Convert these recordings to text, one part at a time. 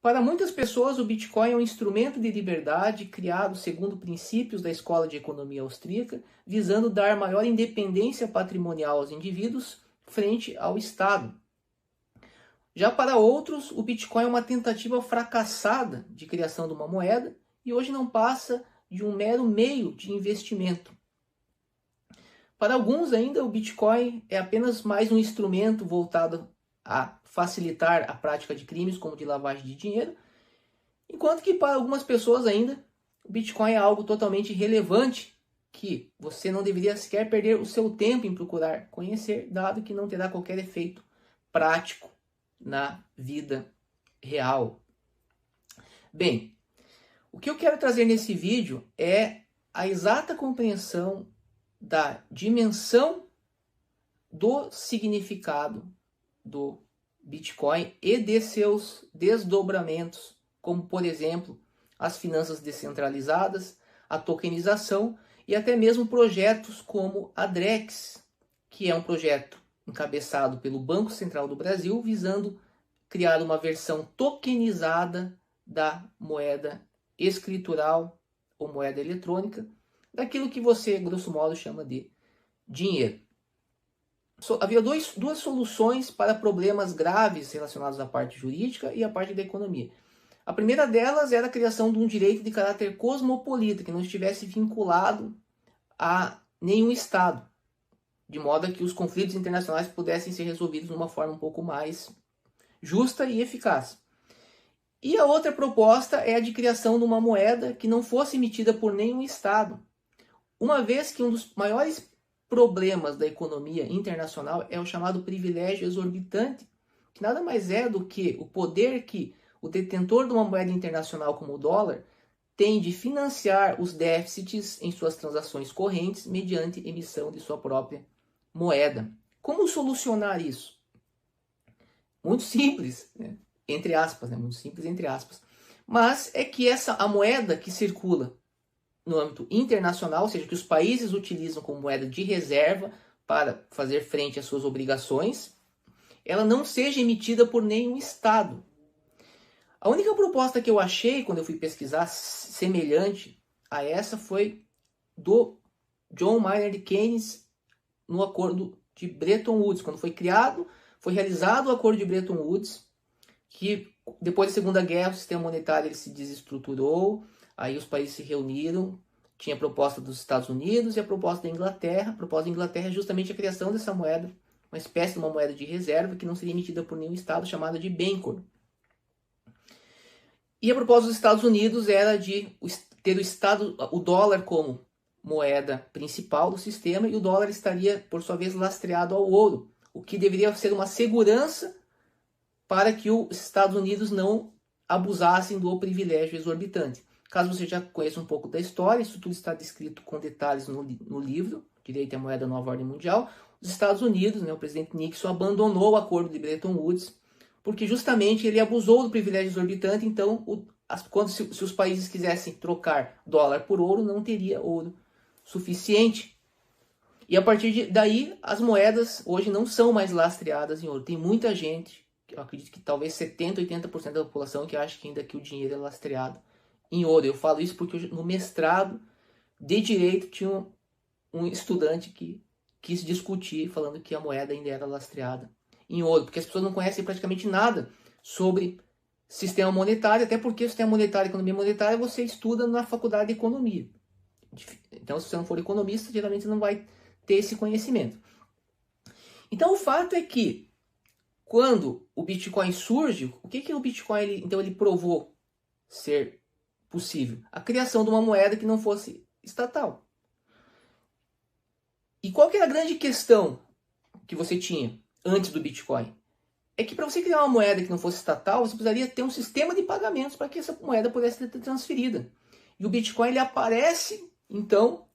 Para muitas pessoas, o Bitcoin é um instrumento de liberdade criado segundo princípios da Escola de Economia Austríaca, visando dar maior independência patrimonial aos indivíduos frente ao Estado. Já para outros, o Bitcoin é uma tentativa fracassada de criação de uma moeda e hoje não passa de um mero meio de investimento. Para alguns ainda, o Bitcoin é apenas mais um instrumento voltado a facilitar a prática de crimes como de lavagem de dinheiro, enquanto que para algumas pessoas ainda, o Bitcoin é algo totalmente relevante que você não deveria sequer perder o seu tempo em procurar conhecer, dado que não terá qualquer efeito prático na vida real. Bem, o que eu quero trazer nesse vídeo é a exata compreensão da dimensão do significado do Bitcoin e de seus desdobramentos, como por exemplo as finanças descentralizadas, a tokenização e até mesmo projetos como a Drex, que é um projeto encabeçado pelo Banco Central do Brasil, visando criar uma versão tokenizada da moeda escritural ou moeda eletrônica, daquilo que você, grosso modo, chama de dinheiro. Havia duas soluções para problemas graves relacionados à parte jurídica e à parte da economia. A primeira delas era a criação de um direito de caráter cosmopolita, que não estivesse vinculado a nenhum Estado, de modo que os conflitos internacionais pudessem ser resolvidos de uma forma um pouco mais justa e eficaz. E a outra proposta é a de criação de uma moeda que não fosse emitida por nenhum Estado, uma vez que um dos maiores problemas da economia internacional é o chamado privilégio exorbitante, que nada mais é do que o poder que o detentor de uma moeda internacional como o dólar tem de financiar os déficits em suas transações correntes mediante emissão de sua própria moeda. Como solucionar isso? Muito simples, né? Entre aspas, né? Muito simples entre aspas. Mas é que a moeda que circula no âmbito internacional, ou seja, que os países utilizam como moeda de reserva para fazer frente às suas obrigações, ela não seja emitida por nenhum Estado. A única proposta que eu achei quando eu fui pesquisar semelhante a essa foi do John Maynard Keynes no acordo de Bretton Woods, quando foi realizado o acordo de Bretton Woods, que depois da Segunda Guerra o sistema monetário ele se desestruturou. Aí os países se reuniram, tinha a proposta dos Estados Unidos e a proposta da Inglaterra. A proposta da Inglaterra é justamente a criação dessa moeda, uma espécie de uma moeda de reserva que não seria emitida por nenhum Estado, chamada de Bancor. E a proposta dos Estados Unidos era de ter o dólar como moeda principal do sistema e o dólar estaria, por sua vez, lastreado ao ouro, o que deveria ser uma segurança para que os Estados Unidos não abusassem do privilégio exorbitante. Caso você já conheça um pouco da história, isso tudo está descrito com detalhes no livro, Direito à Moeda Nova Ordem Mundial. Os Estados Unidos, o presidente Nixon, abandonou o acordo de Bretton Woods, porque justamente ele abusou do privilégio exorbitante, então se os países quisessem trocar dólar por ouro, não teria ouro suficiente. E a partir daí, as moedas hoje não são mais lastreadas em ouro. Tem muita gente, eu acredito que talvez 70%, 80% da população que acha que ainda que o dinheiro é lastreado em ouro. Eu falo isso porque no mestrado de Direito tinha um estudante que quis discutir falando que a moeda ainda era lastreada em ouro, porque as pessoas não conhecem praticamente nada sobre sistema monetário, até porque o sistema monetário e economia monetária você estuda na faculdade de economia. Então, se você não for economista, geralmente você não vai ter esse conhecimento. Então, o fato é que quando o Bitcoin surge, o que o Bitcoin ele provou ser possível? A criação de uma moeda que não fosse estatal. E qual que era a grande questão que você tinha antes do Bitcoin? É que para você criar uma moeda que não fosse estatal, você precisaria ter um sistema de pagamentos para que essa moeda pudesse ser transferida. E o Bitcoin ele aparece, então,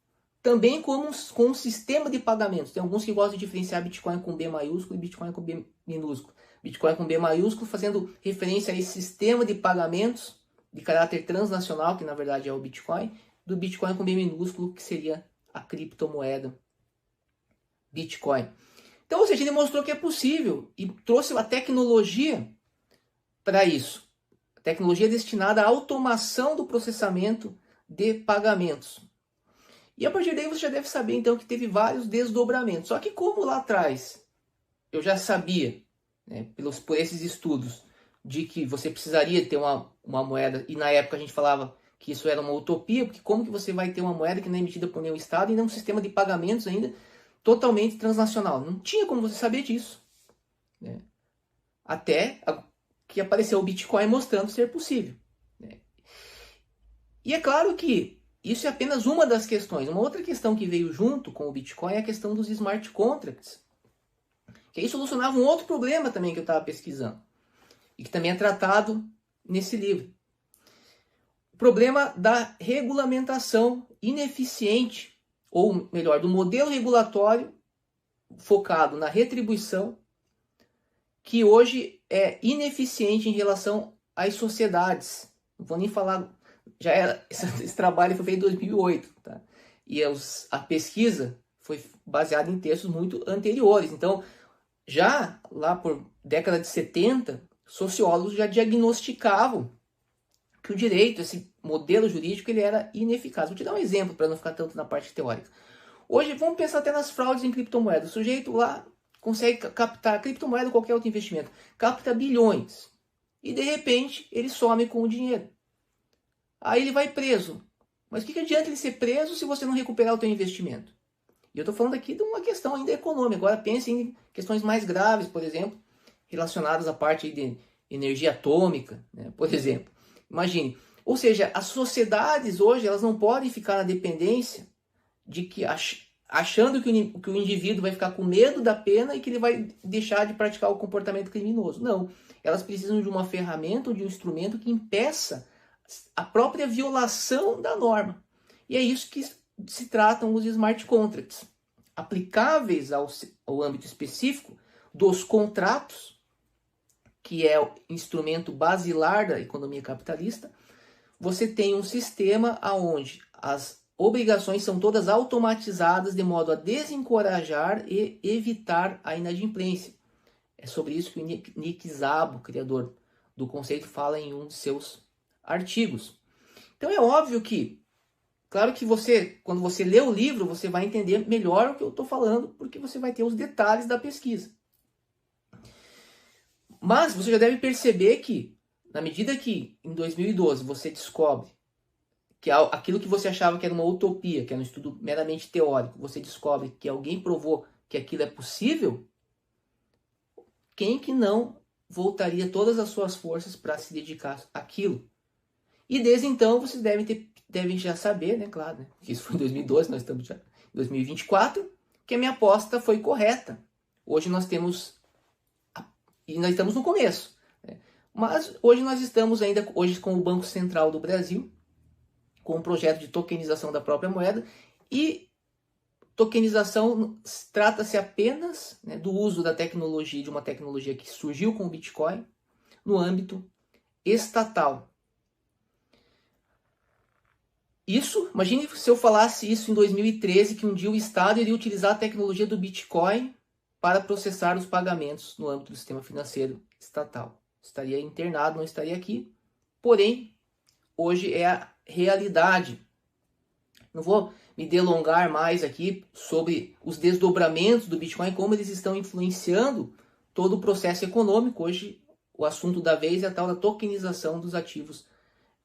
também com um sistema de pagamentos. Tem alguns que gostam de diferenciar Bitcoin com B maiúsculo e Bitcoin com B minúsculo. Bitcoin com B maiúsculo fazendo referência a esse sistema de pagamentos de caráter transnacional, que na verdade é o Bitcoin, do Bitcoin com B minúsculo, que seria a criptomoeda Bitcoin. Então, ou seja, ele mostrou que é possível e trouxe a tecnologia para isso. Tecnologia destinada à automação do processamento de pagamentos. E a partir daí você já deve saber então que teve vários desdobramentos. Só que como lá atrás eu já sabia, né, por esses estudos, de que você precisaria ter uma moeda, e na época a gente falava que isso era uma utopia, porque como que você vai ter uma moeda que não é emitida por nenhum Estado e não um sistema de pagamentos ainda totalmente transnacional? Não tinha como você saber disso, né? Até que apareceu o Bitcoin mostrando ser possível, né? E é claro que isso é apenas uma das questões. Uma outra questão que veio junto com o Bitcoin é a questão dos smart contracts, que aí solucionava um outro problema também que eu estava pesquisando, e que também é tratado nesse livro. O problema da regulamentação ineficiente, ou melhor, do modelo regulatório focado na retribuição, que hoje é ineficiente em relação às sociedades. Não vou nem falar, já era, esse trabalho foi feito em 2008, tá? E a pesquisa foi baseada em textos muito anteriores. Então, já lá por década de 70, sociólogos já diagnosticavam que o direito, esse modelo jurídico, ele era ineficaz. Vou te dar um exemplo para não ficar tanto na parte teórica. Hoje, vamos pensar até nas fraudes em criptomoedas. O sujeito lá consegue captar criptomoeda ou qualquer outro investimento, capta bilhões e de repente ele some com o dinheiro. Aí ele vai preso. Mas o que adianta ele ser preso se você não recuperar o teu investimento? E eu estou falando aqui de uma questão ainda econômica. Agora pense em questões mais graves, por exemplo, relacionadas à parte de energia atômica, né? Por exemplo. Imagine. Ou seja, as sociedades hoje elas não podem ficar na dependência de que achando que o indivíduo vai ficar com medo da pena e que ele vai deixar de praticar o comportamento criminoso. Não. Elas precisam de uma ferramenta ou de um instrumento que impeça a própria violação da norma. E é isso que se tratam os smart contracts, aplicáveis ao âmbito específico dos contratos, que é o instrumento basilar da economia capitalista. Você tem um sistema onde as obrigações são todas automatizadas de modo a desencorajar e evitar a inadimplência. É sobre isso que o Nick Szabo, criador do conceito, fala em um de seus artigos. Então é óbvio que, claro que você, quando você lê o livro, você vai entender melhor o que eu estou falando, porque você vai ter os detalhes da pesquisa. Mas você já deve perceber que, na medida que em 2012 você descobre que aquilo que você achava que era uma utopia, que era um estudo meramente teórico, você descobre que alguém provou que aquilo é possível, quem que não voltaria todas as suas forças para se dedicar àquilo? E desde então vocês devem já saber, né, claro, né, que isso foi em 2012, nós estamos já em 2024, que a minha aposta foi correta. Hoje nós temos, e nós estamos no começo, né, mas hoje nós estamos ainda com o Banco Central do Brasil, com um projeto de tokenização da própria moeda, e tokenização trata-se apenas, né, do uso da tecnologia, de uma tecnologia que surgiu com o Bitcoin, no âmbito estatal. Isso, imagine se eu falasse isso em 2013, que um dia o Estado iria utilizar a tecnologia do Bitcoin para processar os pagamentos no âmbito do sistema financeiro estatal. Estaria internado, não estaria aqui, porém, hoje é a realidade. Não vou me delongar mais aqui sobre os desdobramentos do Bitcoin, como eles estão influenciando todo o processo econômico. Hoje o assunto da vez é a tal da tokenização dos ativos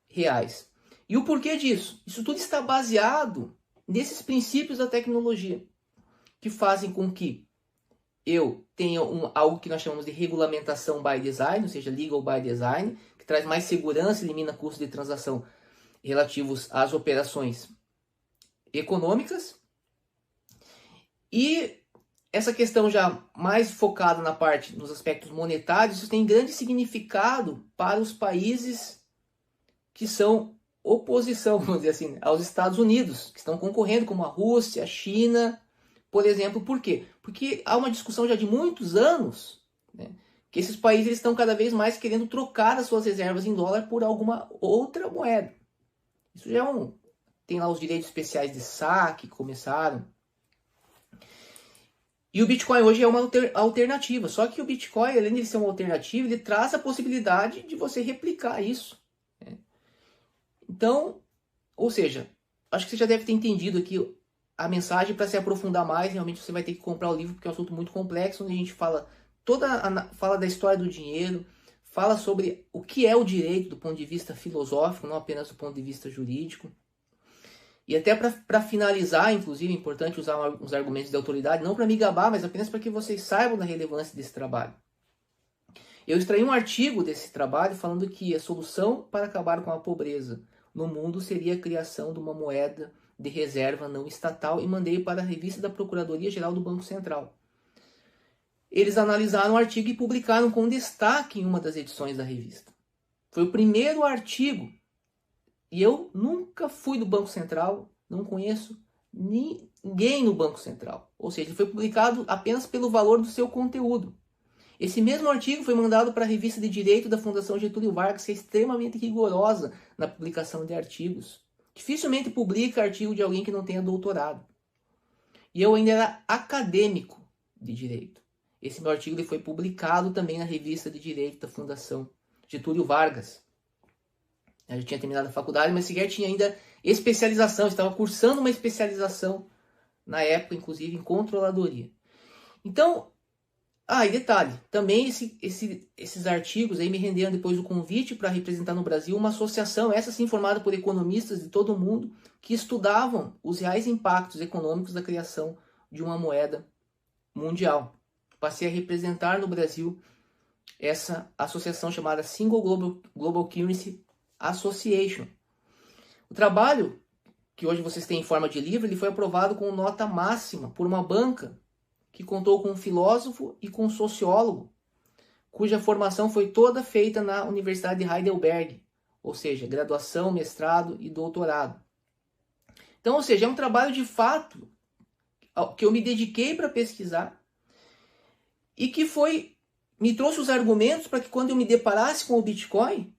reais. E o porquê disso? Isso tudo está baseado nesses princípios da tecnologia, que fazem com que eu tenha algo que nós chamamos de regulamentação by design, ou seja, legal by design, que traz mais segurança, elimina custos de transação relativos às operações econômicas. E essa questão já mais focada na parte, nos aspectos monetários, isso tem grande significado para os países que são oposição, vamos dizer assim, aos Estados Unidos, que estão concorrendo, como a Rússia, a China, por exemplo. Por quê? Porque há uma discussão já de muitos anos, né, que esses países estão cada vez mais querendo trocar as suas reservas em dólar por alguma outra moeda. Isso já é tem lá os direitos especiais de saque que começaram. E o Bitcoin hoje é uma alternativa. Só que o Bitcoin, além de ser uma alternativa, ele traz a possibilidade de você replicar isso. Né? Então, ou seja, acho que você já deve ter entendido aqui a mensagem. Para se aprofundar mais, realmente você vai ter que comprar o livro, porque é um assunto muito complexo, onde a gente fala fala da história do dinheiro, fala sobre o que é o direito do ponto de vista filosófico, não apenas do ponto de vista jurídico. E até para finalizar, inclusive, é importante usar uns argumentos de autoridade, não para me gabar, mas apenas para que vocês saibam da relevância desse trabalho. Eu extraí um artigo desse trabalho falando que a solução para acabar com a pobreza no mundo seria a criação de uma moeda de reserva não estatal e mandei para a revista da Procuradoria-Geral do Banco Central. Eles analisaram o artigo e publicaram com destaque em uma das edições da revista. Foi o primeiro artigo. E eu nunca fui do Banco Central, não conheço ninguém no Banco Central. Ou seja, ele foi publicado apenas pelo valor do seu conteúdo. Esse mesmo artigo foi mandado para a revista de Direito da Fundação Getúlio Vargas, que é extremamente rigorosa na publicação de artigos. Dificilmente publica artigo de alguém que não tenha doutorado. E eu ainda era acadêmico de Direito. Esse meu artigo ele foi publicado também na revista de Direito da Fundação Getúlio Vargas. Eu já tinha terminado a faculdade, mas sequer tinha ainda especialização. Eu estava cursando uma especialização na época, inclusive, em controladoria. Então, e detalhe, também esses artigos aí me renderam depois o convite para representar no Brasil uma associação, essa sim formada por economistas de todo o mundo, que estudavam os reais impactos econômicos da criação de uma moeda mundial. Passei a representar no Brasil essa associação chamada Single Global Currency Association. O trabalho, que hoje vocês têm em forma de livro, ele foi aprovado com nota máxima por uma banca que contou com um filósofo e com um sociólogo, cuja formação foi toda feita na Universidade de Heidelberg, ou seja, graduação, mestrado e doutorado. Então, ou seja, é um trabalho de fato que eu me dediquei para pesquisar e que me trouxe os argumentos para que quando eu me deparasse com o Bitcoin,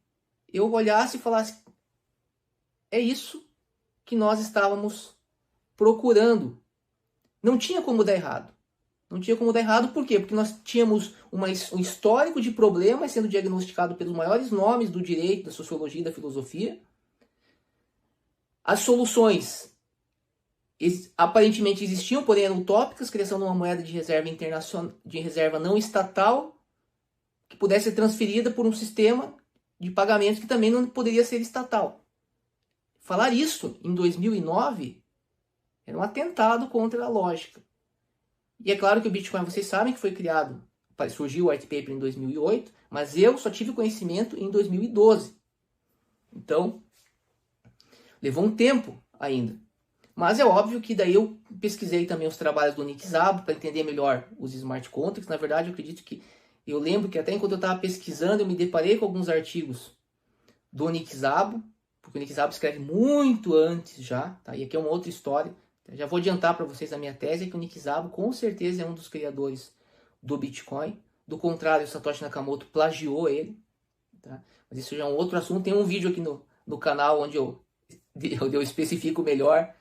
eu olhasse e falasse, é isso que nós estávamos procurando. Não tinha como dar errado. Não tinha como dar errado, por quê? Porque nós tínhamos um histórico de problemas sendo diagnosticado pelos maiores nomes do direito, da sociologia e da filosofia. As soluções aparentemente existiam, porém eram utópicas, criação de uma moeda de reserva internacional, de reserva não estatal, que pudesse ser transferida por um sistema de pagamentos que também não poderia ser estatal. Falar isso em 2009 era um atentado contra a lógica. E é claro que o Bitcoin, vocês sabem que foi criado, surgiu o white paper em 2008, mas eu só tive conhecimento em 2012. Então, levou um tempo ainda. Mas é óbvio que daí eu pesquisei também os trabalhos do Nick Szabo para entender melhor os smart contracts. Na verdade, eu acredito que eu lembro que até enquanto eu estava pesquisando, eu me deparei com alguns artigos do Nick Szabo, porque o Nick Szabo escreve muito antes já, tá? E aqui é uma outra história. Eu já vou adiantar para vocês a minha tese, que o Nick Szabo com certeza é um dos criadores do Bitcoin. Do contrário, o Satoshi Nakamoto plagiou ele. Tá? Mas isso já é um outro assunto. Tem um vídeo aqui no canal onde eu especifico melhor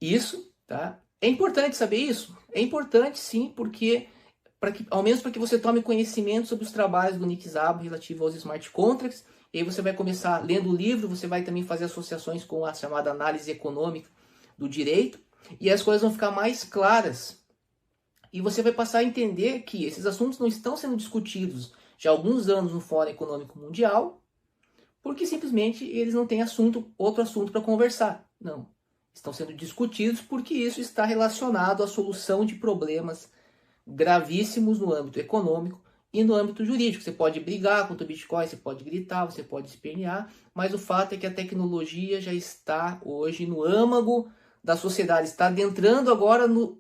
isso. Tá? É importante saber isso? É importante sim, porque ao menos para que você tome conhecimento sobre os trabalhos do Nick Szabo relativo aos smart contracts. E aí você vai começar lendo o livro, você vai também fazer associações com a chamada análise econômica do direito, e as coisas vão ficar mais claras. E você vai passar a entender que esses assuntos não estão sendo discutidos já há alguns anos no Fórum Econômico Mundial, porque simplesmente eles não têm outro assunto para conversar. Não. Estão sendo discutidos porque isso está relacionado à solução de problemas gravíssimos no âmbito econômico e no âmbito jurídico. Você pode brigar contra o Bitcoin, você pode gritar, você pode espernear, mas o fato é que a tecnologia já está hoje no âmago da sociedade, está adentrando agora no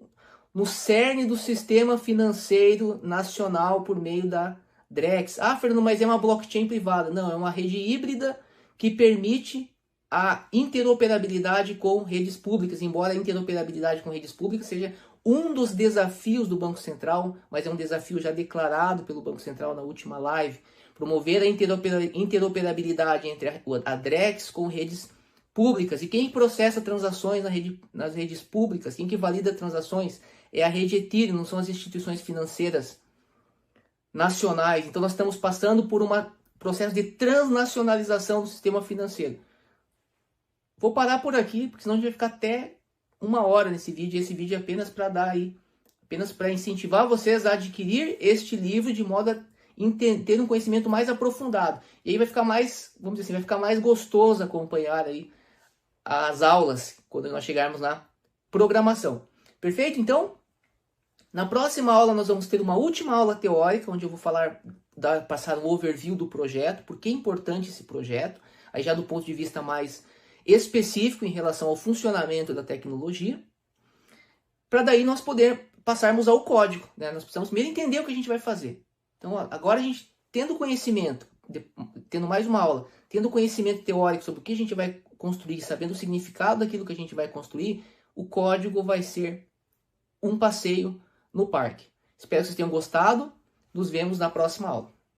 cerne do sistema financeiro nacional por meio da Drex. Fernando, mas é uma blockchain privada. Não, é uma rede híbrida que permite a interoperabilidade com redes públicas, embora a interoperabilidade com redes públicas seja um dos desafios do Banco Central, mas é um desafio já declarado pelo Banco Central na última live, promover a interoperabilidade entre a Drex com redes públicas. E quem processa transações nas redes públicas, quem que valida transações, é a rede Ethereum, não são as instituições financeiras nacionais. Então nós estamos passando por um processo de transnacionalização do sistema financeiro. Vou parar por aqui, porque senão a gente vai ficar até 1 hora nesse vídeo. Esse vídeo é apenas para dar aí, apenas para incentivar vocês a adquirir este livro de modo a ter um conhecimento mais aprofundado. E aí vai ficar mais, vamos dizer assim, vai ficar mais gostoso acompanhar aí as aulas quando nós chegarmos na programação. Perfeito? Então, na próxima aula nós vamos ter uma última aula teórica, onde eu vou passar um overview do projeto, por que é importante esse projeto, aí já do ponto de vista mais específico em relação ao funcionamento da tecnologia, para daí nós passarmos ao código, né? Nós precisamos primeiro entender o que a gente vai fazer. Então, agora a gente, tendo conhecimento, tendo mais uma aula, tendo conhecimento teórico sobre o que a gente vai construir, sabendo o significado daquilo que a gente vai construir, o código vai ser um passeio no parque. Espero que vocês tenham gostado. Nos vemos na próxima aula.